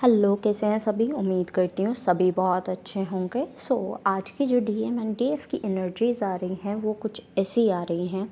Hello, कैसे हैं सभी। उम्मीद करती हूँ सभी बहुत अच्छे होंगे। आज की जो डीएम एंड डीएफ की एनर्जीज़ आ रही हैं वो कुछ ऐसी आ रही हैं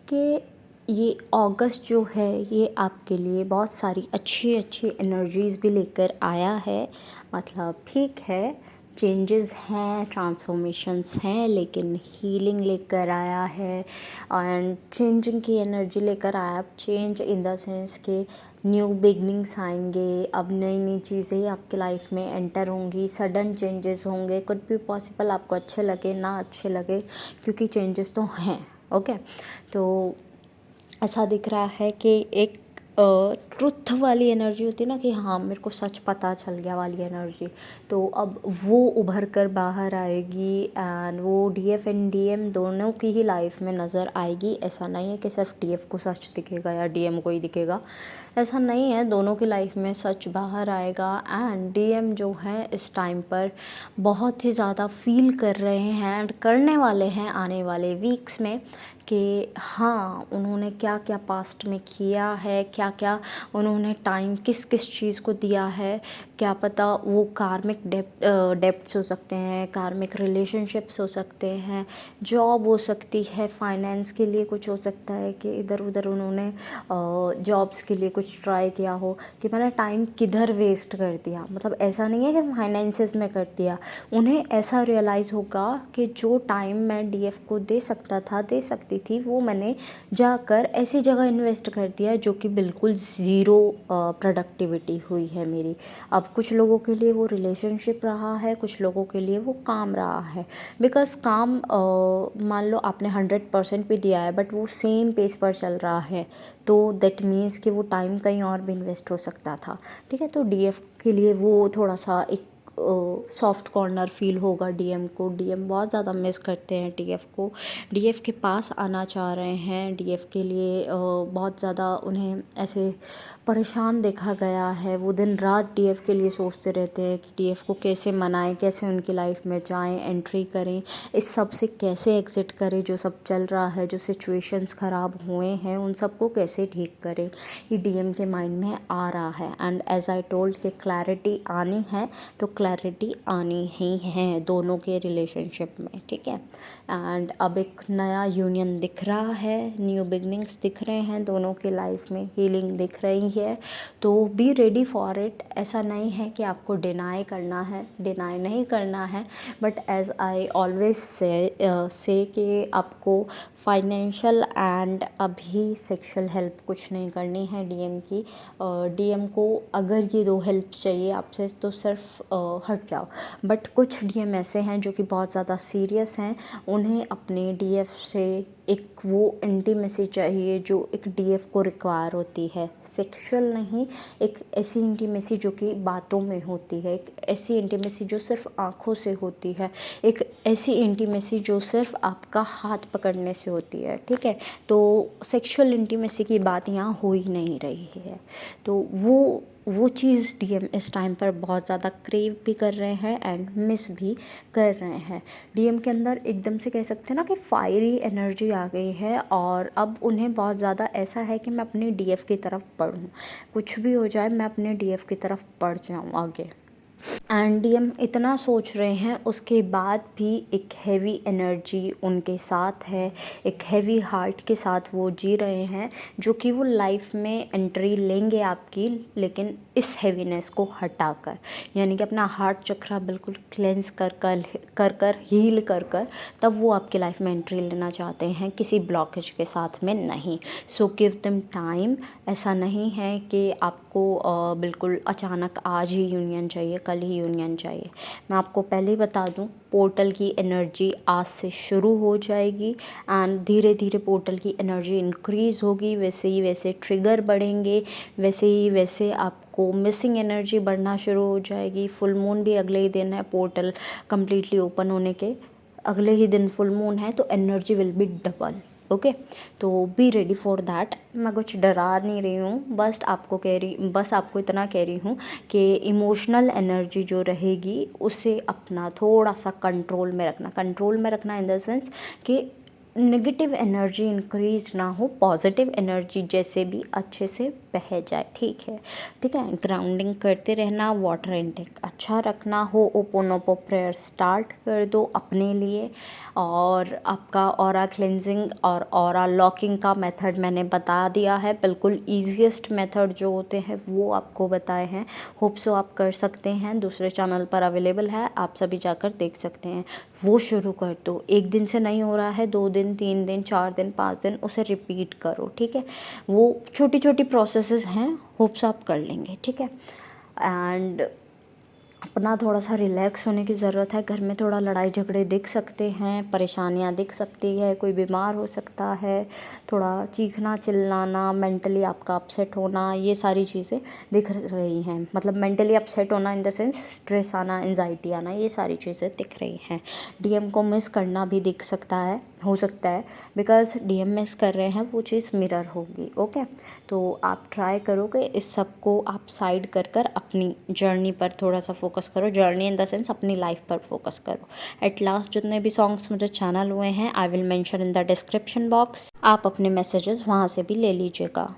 कि ये अगस्त जो है ये आपके लिए बहुत सारी अच्छी अच्छी एनर्जीज़ भी लेकर आया है। मतलब ठीक है, चेंजेस हैं, ट्रांसफॉर्मेशंस हैं, लेकिन हीलिंग लेकर आया है एंड चेंजिंग की एनर्जी लेकर आया। चेंज इन द सेंस के न्यू बिगनिंग्स आएंगे, अब नई नई चीज़ें आपके लाइफ में एंटर होंगी, सडन चेंजेस होंगे। कुड भी पॉसिबल, आपको अच्छे लगे ना अच्छे लगे, क्योंकि चेंजेस तो हैं। ओके, तो ऐसा दिख रहा है कि एक ट्रुथ वाली एनर्जी होती है ना, कि हाँ मेरे को सच पता चल गया वाली एनर्जी, तो अब वो उभर कर बाहर आएगी एंड वो डीएफ एंड डीएम दोनों की ही लाइफ में नज़र आएगी। ऐसा नहीं है कि सिर्फ डीएफ को सच दिखेगा या डीएम को ही दिखेगा, ऐसा नहीं है, दोनों की लाइफ में सच बाहर आएगा। एंड डीएम जो है इस टाइम पर बहुत ही ज़्यादा फील कर रहे हैं एंड करने वाले हैं आने वाले वीक्स में कि हाँ उन्होंने क्या क्या पास्ट में किया है, क्या क्या उन्होंने टाइम किस किस चीज़ को दिया है। क्या पता वो कार्मिक डेप्ट्स हो सकते हैं, कार्मिक रिलेशनशिप्स हो सकते हैं, जॉब हो सकती है, फाइनेंस के लिए कुछ हो सकता है कि इधर उधर उन्होंने जॉब्स के लिए कुछ ट्राई किया हो कि मैंने टाइम किधर वेस्ट कर दिया। मतलब ऐसा नहीं है कि फाइनेंसेस में कर दिया, उन्हें ऐसा रियलाइज़ होगा कि जो टाइम मैं डीएफ को दे सकता था, दे सकती थी, वो मैंने जाकर ऐसी जगह इन्वेस्ट कर दिया जो कि बिल्कुल ज़ीरो प्रोडक्टिविटी हुई है मेरी। अब कुछ लोगों के लिए वो रिलेशनशिप रहा है, कुछ लोगों के लिए वो काम रहा है। बिकॉज़ काम मान लो आपने 100% भी दिया है बट वो सेम पेस पर चल रहा है, तो दैट मीन्स कि वो टाइम कहीं और भी इन्वेस्ट हो सकता था। ठीक है, तो डीएफ के लिए वो थोड़ा सा एक सॉफ्ट कॉर्नर फील होगा डीएम को। डीएम बहुत ज़्यादा मिस करते हैं डीएफ को, डीएफ के पास आना चाह रहे हैं। डीएफ के लिए बहुत ज़्यादा उन्हें ऐसे परेशान देखा गया है। वो दिन रात डीएफ के लिए सोचते रहते हैं कि डीएफ को कैसे मनाएं, कैसे उनकी लाइफ में जाएं, एंट्री करें, इस सब से कैसे एग्ज़िट करें, जो सब चल रहा है, जो सिचुएशंस ख़राब हुए हैं उन सबको कैसे ठीक करें, ये डीएम के माइंड में आ रहा है। एंड एज आई टोल्ड कि क्लैरिटी आनी है तो क्लैरिटी आनी ही है दोनों के रिलेशनशिप में। ठीक है, एंड अब एक नया यूनियन दिख रहा है, न्यू बिगनिंग्स दिख रहे हैं दोनों की लाइफ में, हीलिंग दिख रही है, तो बी रेडी फॉर इट। ऐसा नहीं है कि आपको डिनाई करना है, डिनाई नहीं करना है, but as I always say कि आपको फाइनेंशियल एंड अभी सेक्सुअल हेल्प कुछ नहीं करनी है डीएम की। डीएम को अगर ये दो हेल्प चाहिए आपसे तो सिर्फ हट जाओ। बट कुछ डीएम ऐसे हैं जो कि बहुत ज़्यादा सीरियस हैं, उन्हें अपने डीएफ से एक वो इंटीमेसी चाहिए जो एक डीएफ को रिक्वायर होती है, सेक्सुअल नहीं, एक ऐसी इंटीमेसी जो कि बातों में होती है, एक ऐसी इंटीमेसी जो सिर्फ आँखों से होती है, एक ऐसी इंटीमेसी जो सिर्फ आपका हाथ पकड़ने से होती है। ठीक है, तो सेक्सुअल इंटीमेसी की बात यहाँ हो ही नहीं रही है। तो वो चीज़ डीएम इस टाइम पर बहुत ज़्यादा क्रेव भी कर रहे हैं एंड मिस भी कर रहे हैं। डीएम के अंदर एकदम से कह सकते हैं ना कि फायरी एनर्जी आ गई है, और अब उन्हें बहुत ज़्यादा ऐसा है कि मैं अपने डीएफ की तरफ बढ़ूँ, कुछ भी हो जाए मैं अपने डीएफ की तरफ बढ़ जाऊँ आगे। एंड डीएम इतना सोच रहे हैं, उसके बाद भी एक हैवी एनर्जी उनके साथ है, एक हैवी हार्ट के साथ वो जी रहे हैं, जो कि वो लाइफ में एंट्री लेंगे आपकी, लेकिन इस हैवीनेस को हटाकर, यानी कि अपना हार्ट चक्रा बिल्कुल क्लेंस कर हील कर तब वो आपकी लाइफ में एंट्री लेना चाहते हैं, किसी ब्लॉकेज के साथ में नहीं। So give them time. ऐसा नहीं है कि आपको बिल्कुल अचानक आज ही यूनियन चाहिए, कल ही यूनियन चाहिए। मैं आपको पहले ही बता दूं, पोर्टल की एनर्जी आज से शुरू हो जाएगी एंड धीरे धीरे पोर्टल की एनर्जी इंक्रीज़ होगी, वैसे ही वैसे ट्रिगर बढ़ेंगे, वैसे ही वैसे आपको मिसिंग एनर्जी बढ़ना शुरू हो जाएगी। फुल मून भी अगले ही दिन है, पोर्टल कम्प्लीटली ओपन होने के अगले ही दिन फुल मून है, तो energy will be double. Okay, तो बी रेडी फॉर दैट। मैं कुछ डरा नहीं रही हूँ, बस आपको इतना कह रही हूँ कि इमोशनल एनर्जी जो रहेगी उसे अपना थोड़ा सा कंट्रोल में रखना इन द सेंस कि नेगेटिव एनर्जी इंक्रीज ना हो, पॉजिटिव एनर्जी जैसे भी अच्छे से बह जाए। ठीक है, ठीक है। ग्राउंडिंग करते रहना, वाटर इनटेक अच्छा रखना हो, ओपोनोपो प्रेयर स्टार्ट कर दो अपने लिए। और आपका ऑरा क्लेंजिंग और ऑरा लॉकिंग का मेथड मैंने बता दिया है, बिल्कुल ईजीएस्ट मेथड जो होते हैं वो आपको बताए हैं। होप सो आप कर सकते हैं, दूसरे चैनल पर अवेलेबल है, आप सभी जाकर देख सकते हैं। वो शुरू कर दो, एक दिन से नहीं हो रहा है, 2 दिन, 3 दिन, 4 दिन, 5 दिन, उसे रिपीट करो। ठीक है, वो छोटी छोटी प्रोसेसेस हैं, होप सो आप कर लेंगे। ठीक है, एंड अपना थोड़ा सा रिलैक्स होने की ज़रूरत है। घर में थोड़ा लड़ाई झगड़े दिख सकते हैं, परेशानियां दिख सकती है, कोई बीमार हो सकता है, थोड़ा चीखना चिल्लाना, मेंटली आपका अपसेट होना, ये सारी चीज़ें दिख रही हैं। मतलब मेंटली अपसेट होना इन द सेंस स्ट्रेस आना, एंजाइटी आना, ये सारी चीज़ें दिख रही हैं। डीएम को मिस करना भी दिख सकता है, हो सकता है, बिकॉज डीएम मिस कर रहे हैं, वो चीज़ मिरर होगी। ओके, तो आप ट्राई करो कि इस सब को आप साइड कर कर अपनी जर्नी पर थोड़ा सा फोकस करो। जर्नी इन द सेंस अपनी लाइफ पर फोकस करो। एट लास्ट जितने भी सॉन्ग्स मुझे चैनल हुए हैं, I will mention in the description box, आप अपने मैसेजेस वहाँ से भी ले लीजिएगा।